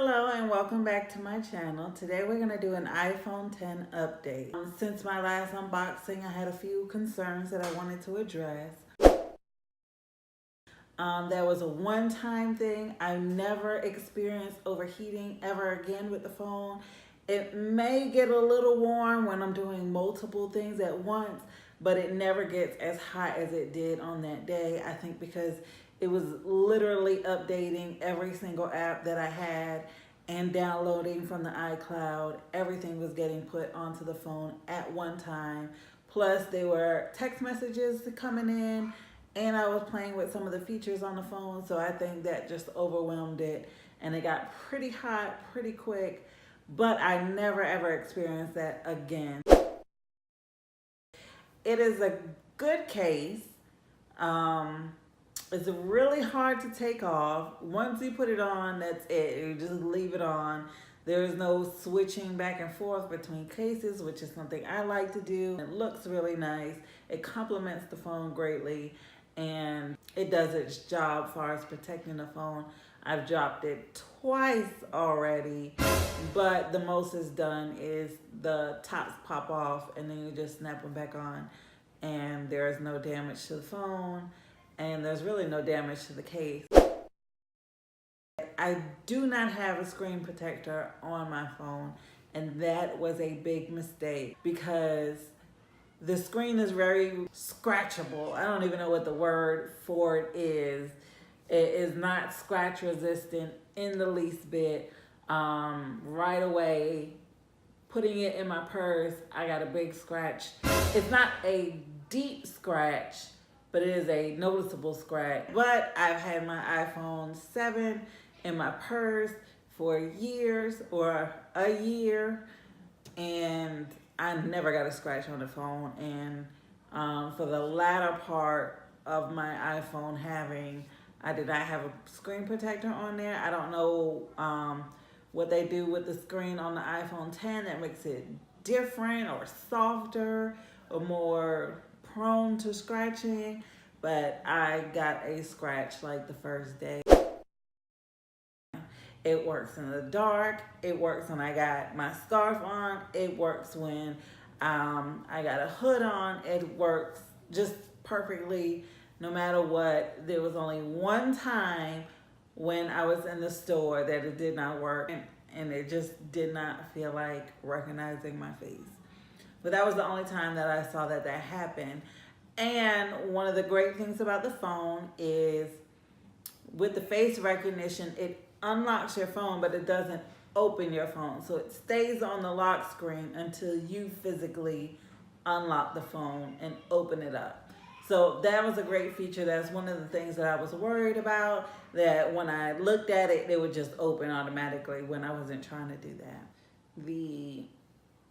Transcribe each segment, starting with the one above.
Hello and welcome back to my channel. Today we're going to do an iPhone 10 update. Since my last unboxing, I had a few concerns that I wanted to address. That was a one-time thing. I never experienced overheating ever again with the phone. It may get a little warm when I'm doing multiple things at once, but it never gets as hot as it did on that day. I think because it was literally updating every single app that I had and downloading from the iCloud. Everything was getting put onto the phone at one time. Plus there were text messages coming in, and I was playing with some of the features on the phone, so I think that just overwhelmed it, and it got pretty hot pretty quick, but I never ever experienced that again. It is a good case. It's really hard to take off. Once you put it on, that's it. You just leave it on. There's no switching back and forth between cases, which is something I like to do. It looks really nice. It complements the phone greatly, and it does its job as far as protecting the phone. I've dropped it twice already, but the most it's done is the tops pop off and then you just snap them back on, and there is no damage to the phone, and there's really no damage to the case. I do not have a screen protector on my phone, and that was a big mistake because the screen is very scratchable. I don't even know what the word for it is. It is not scratch resistant in the least bit. Right away, putting it in my purse, I got a big scratch. It's not a deep scratch, but it is a noticeable scratch. But I've had my iPhone 7 in my purse for years, or a year, and I never got a scratch on the phone. And for the latter part of my iPhone I did not have a screen protector on there. I don't know what they do with the screen on the iPhone 10 that makes it different or softer or more prone to scratching, but I got a scratch like the first day. It works in the dark. It works when I got my scarf on. It works when I got a hood on. It works just perfectly no matter what. There was only one time when I was in the store that it did not work, and it just did not feel like recognizing my face. But that was the only time that I saw that happened. And one of the great things about the phone is with the face recognition, it unlocks your phone, but it doesn't open your phone. So it stays on the lock screen until you physically unlock the phone and open it up. So that was a great feature. That's one of the things that I was worried about, that when I looked at it, it would just open automatically when I wasn't trying to do that. The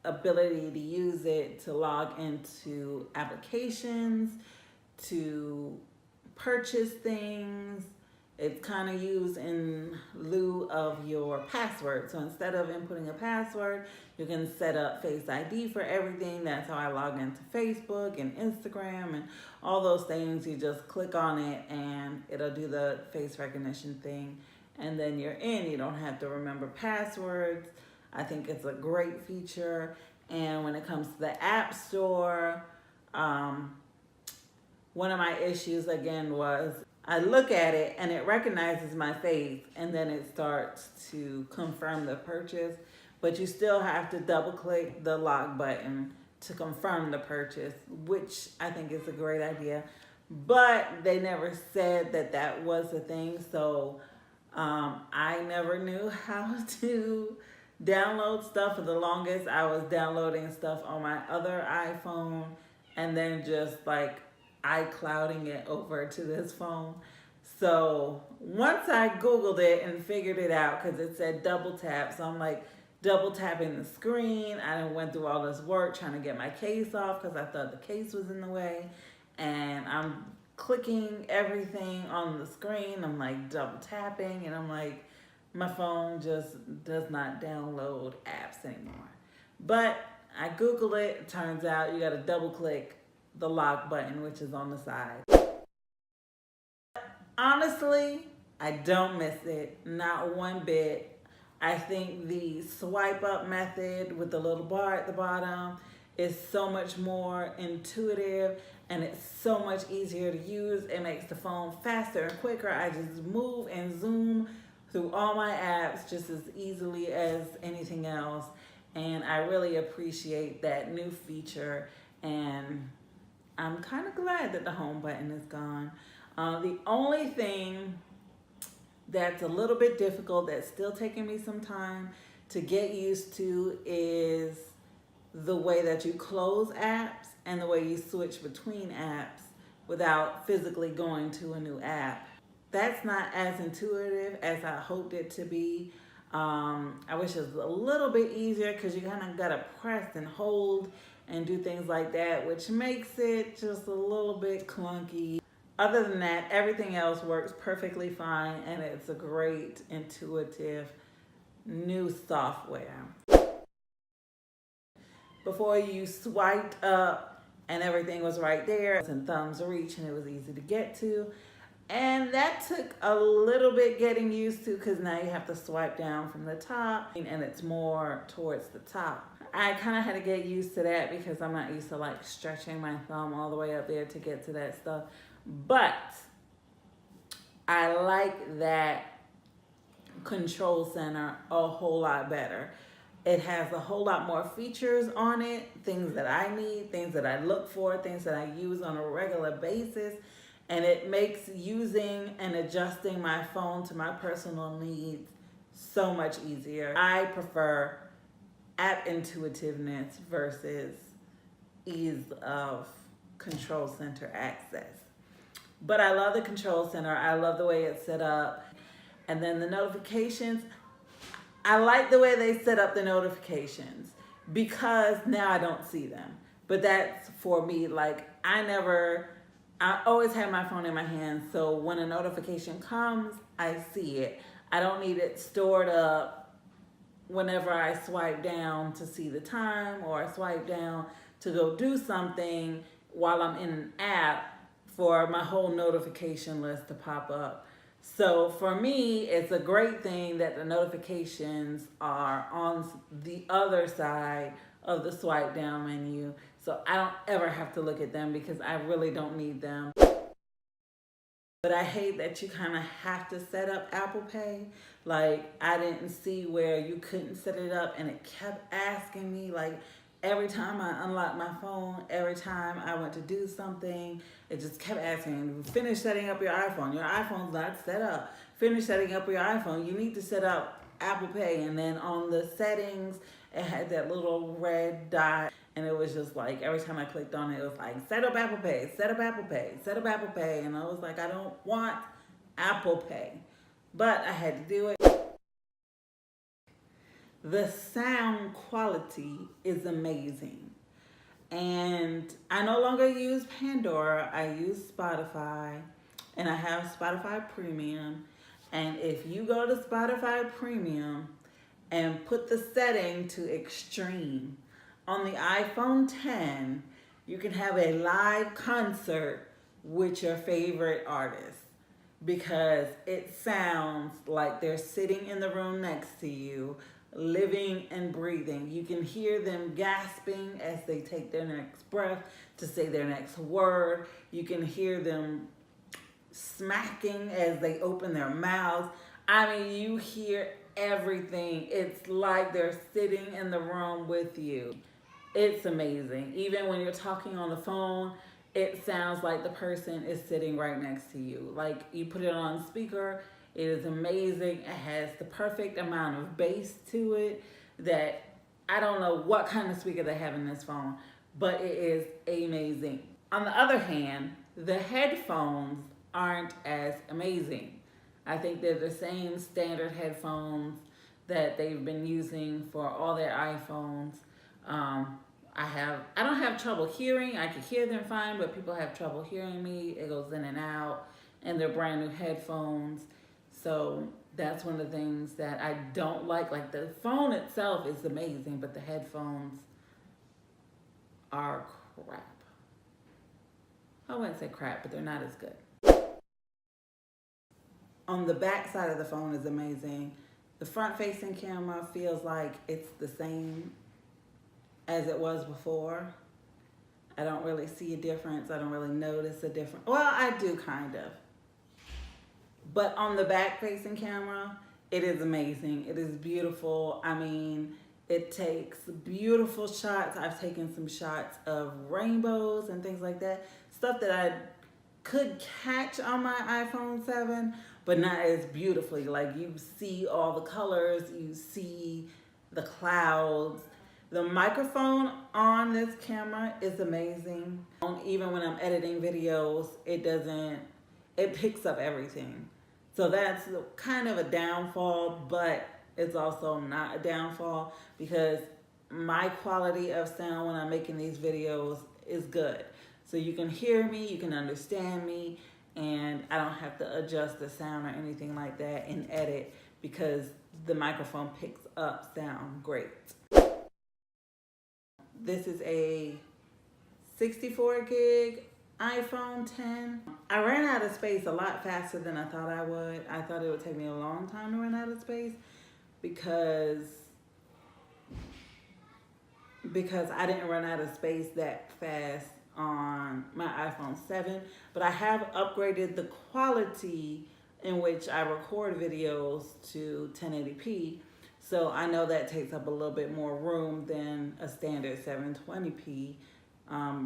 ability to use it to log into applications, to purchase things. It's kind of used in lieu of your password. So instead of inputting a password, you can set up Face ID for everything. That's how I log into Facebook and Instagram and all those things. You just click on it and it'll do the face recognition thing, and then you're in. You don't have to remember passwords. I think it's a great feature. And when it comes to the App Store, one of my issues again was I look at it and it recognizes my face, and then it starts to confirm the purchase, but you still have to double click the lock button to confirm the purchase, which I think is a great idea. But they never said that that was the thing, so I never knew how to download stuff. For the longest, I was downloading stuff on my other iPhone and then just like iClouding it over to this phone. So once I Googled it and figured it out, because it said double tap, so I'm like double tapping the screen. I went through all this work trying to get my case off because I thought the case was in the way, and I'm clicking everything on the screen. I'm like double tapping, and I'm like, my phone just does not download apps anymore. But I Googled it. It turns out you got to double click the lock button, which is on the side. Honestly, I don't miss it, not one bit. I think the swipe up method with the little bar at the bottom is so much more intuitive, and it's so much easier to use. It makes the phone faster and quicker. I just move and zoom through all my apps just as easily as anything else. And I really appreciate that new feature, and I'm kind of glad that the home button is gone. The only thing that's a little bit difficult, that's still taking me some time to get used to, is the way that you close apps and the way you switch between apps without physically going to a new app. That's not as intuitive as I hoped it to be. I wish it was a little bit easier, because you kind of gotta press and hold and do things like that, which makes it just a little bit clunky. Other than that, everything else works perfectly fine, and it's a great, intuitive, new software. Before, you swiped up and everything was right there. It was in thumb's reach and it was easy to get to. And that took a little bit getting used to, because now you have to swipe down from the top and it's more towards the top. I kind of had to get used to that because I'm not used to like stretching my thumb all the way up there to get to that stuff. But I like that control center a whole lot better. It has a whole lot more features on it, things that I need, things that I look for, things that I use on a regular basis. And it makes using and adjusting my phone to my personal needs so much easier. I prefer app intuitiveness versus ease of control center access. But I love the control center. I love the way it's set up. And then the notifications, I like the way they set up the notifications, because now I don't see them. But that's for me. Like, I always have my phone in my hand, so when a notification comes, I see it. I don't need it stored up whenever I swipe down to see the time, or I swipe down to go do something while I'm in an app for my whole notification list to pop up. So for me, it's a great thing that the notifications are on the other side of the swipe down menu. So I don't ever have to look at them, because I really don't need them. But I hate that you kind of have to set up Apple Pay. Like, I didn't see where you couldn't set it up, and it kept asking me, like, every time I unlocked my phone, every time I went to do something, it just kept asking, finish setting up your iPhone. Your iPhone's not set up. Finish setting up your iPhone. You need to set up Apple Pay. And then on the settings, it had that little red dot. And it was just like, every time I clicked on it, it was like, set up Apple Pay, set up Apple Pay, set up Apple Pay. And I was like, I don't want Apple Pay. But I had to do it. The sound quality is amazing. And I no longer use Pandora. I use Spotify. And I have Spotify Premium. And if you go to Spotify Premium and put the setting to extreme, on the iPhone 10, you can have a live concert with your favorite artist, because it sounds like they're sitting in the room next to you, living and breathing. You can hear them gasping as they take their next breath to say their next word. You can hear them smacking as they open their mouths. I mean, you hear everything. It's like they're sitting in the room with you. It's amazing. Even when you're talking on the phone, it sounds like the person is sitting right next to you. Like, you put it on speaker, it is amazing. It has the perfect amount of bass to it that I don't know what kind of speaker they have in this phone, but it is amazing. On the other hand, the headphones aren't as amazing. I think they're the same standard headphones that they've been using for all their iPhones. I don't have trouble hearing. I can hear them fine, but people have trouble hearing me. It goes in and out, and they're brand new headphones. So that's one of the things that I don't like. Like, the phone itself is amazing, but the headphones are crap. I wouldn't say crap, but they're not as good. On the back side of the phone is amazing. The front-facing camera feels like it's the same as it was before. I don't really see a difference. I don't really notice a difference. Well, I do kind of. But on the back-facing camera, it is amazing. It is beautiful. I mean, it takes beautiful shots. I've taken some shots of rainbows and things like that. Stuff that I could catch on my iPhone 7, but not as beautifully. Like, you see all the colors, you see the clouds. The microphone on this camera is amazing. Even when I'm editing videos, it picks up everything. So that's kind of a downfall, but it's also not a downfall because my quality of sound when I'm making these videos is good. So you can hear me, you can understand me, and I don't have to adjust the sound or anything like that in edit because the microphone picks up sound great. This is a 64 gig iPhone 10. I ran out of space a lot faster than I thought I would. I thought it would take me a long time to run out of space because I didn't run out of space that fast on my iPhone 7, but I have upgraded the quality in which I record videos to 1080p. So I know that takes up a little bit more room than a standard 720p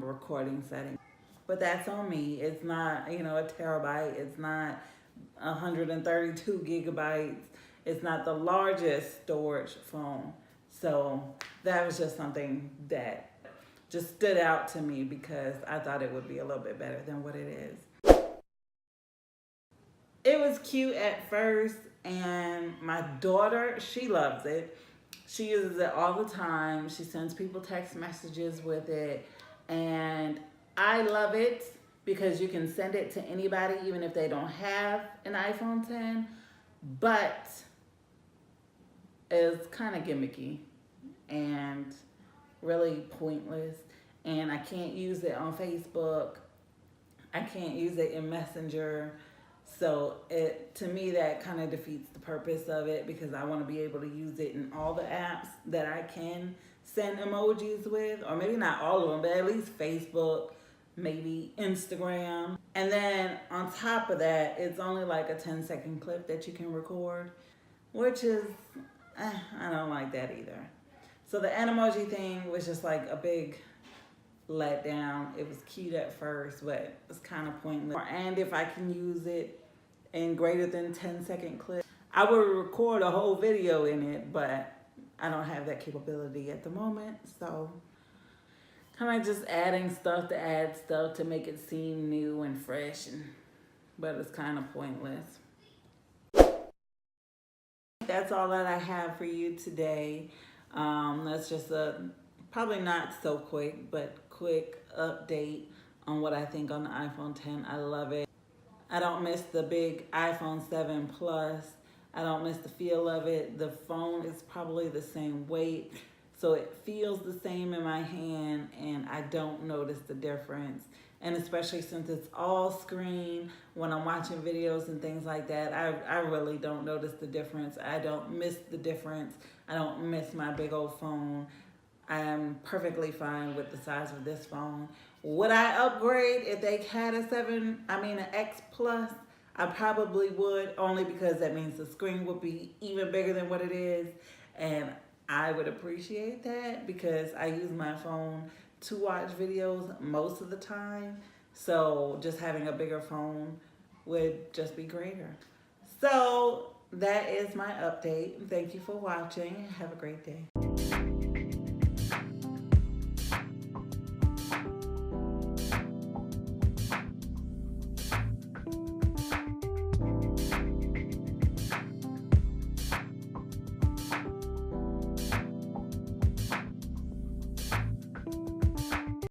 recording setting. But that's on me. It's not, a terabyte. It's not 132 gigabytes. It's not the largest storage phone. So that was just something that just stood out to me because I thought it would be a little bit better than what it is. It was cute at first, and my daughter, she loves it. She uses it all the time. She sends people text messages with it, and I love it because you can send it to anybody even if they don't have an iPhone 10, but it's kind of gimmicky and really pointless, and I can't use it on Facebook. I can't use it in Messenger. So to me, that kind of defeats the purpose of it because I want to be able to use it in all the apps that I can send emojis with, or maybe not all of them, but at least Facebook, maybe Instagram. And then on top of that, it's only like a 10-second clip that you can record, which is, I don't like that either. So the Animoji thing was just like a big letdown. It was cute at first, but it's kind of pointless. And if I can use it in greater than 10-second clips, I would record a whole video in it, but I don't have that capability at the moment. So kind of just adding stuff to add stuff to make it seem new and fresh, but it's kind of pointless. That's all that I have for you today. That's just a probably not so quick, but quick update on what I think on the iPhone 10. I love it. I don't miss the big iPhone 7 Plus. I don't miss the feel of it. The phone is probably the same weight, so it feels the same in my hand, and I don't notice the difference. And especially since it's all screen, when I'm watching videos and things like that, I really don't notice the difference. I don't miss the difference. I don't miss my big old phone. I am perfectly fine with the size of this phone. Would I upgrade if they had an X Plus? I probably would, only because that means the screen would be even bigger than what it is. And I would appreciate that because I use my phone to watch videos most of the time. So just having a bigger phone would just be greater. So that is my update. Thank you for watching. Have a great day.